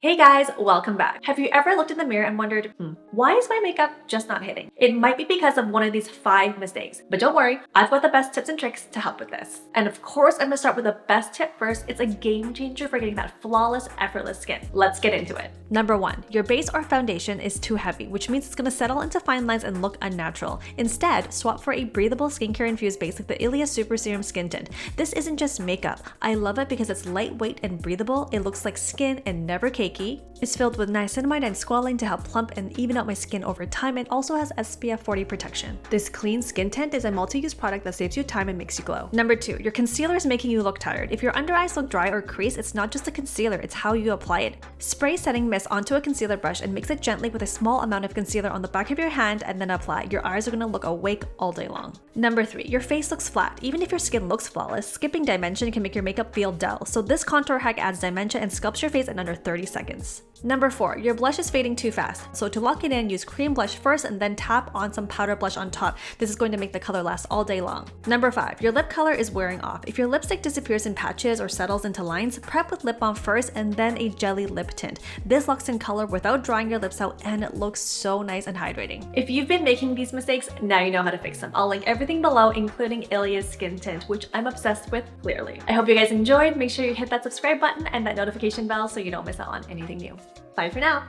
Hey guys, welcome back. Have you ever looked in the mirror and wondered, why is my makeup just not hitting? It might be because of one of these 5 mistakes, but don't worry, I've got the best tips and tricks to help with this. And of course, I'm gonna start with the best tip first. It's a game changer for getting that flawless, effortless skin. Let's get into it. Number 1, your base or foundation is too heavy, which means it's gonna settle into fine lines and look unnatural. Instead, swap for a breathable skincare infused base like the Ilia Super Serum Skin Tint. This isn't just makeup. I love it because it's lightweight and breathable. It looks like skin and never cakey. It's filled with niacinamide and squalane to help plump and even out my skin over time, and also has SPF 40 protection. This clean skin tint is a multi-use product that saves you time and makes you glow. Number 2, your concealer is making you look tired. If your under eyes look dry or creased, it's not just the concealer, it's how you apply it. Spray setting mist onto a concealer brush and mix it gently with a small amount of concealer on the back of your hand and then apply. Your eyes are gonna look awake all day long. Number 3, your face looks flat. Even if your skin looks flawless, skipping dimension can make your makeup feel dull. So this contour hack adds dimension and sculpts your face in under 30 seconds. Number 4, your blush is fading too fast. So to lock it in, use cream blush first and then tap on some powder blush on top. This is going to make the color last all day long. Number 5, your lip color is wearing off. If your lipstick disappears in patches or settles into lines, prep with lip balm first and then a jelly lip tint. This locks in color without drying your lips out and it looks so nice and hydrating. If you've been making these mistakes, now you know how to fix them. I'll link everything below, including Ilia's skin tint, which I'm obsessed with, clearly. I hope you guys enjoyed. Make sure you hit that subscribe button and that notification bell so you don't miss out on anything new. Bye for now.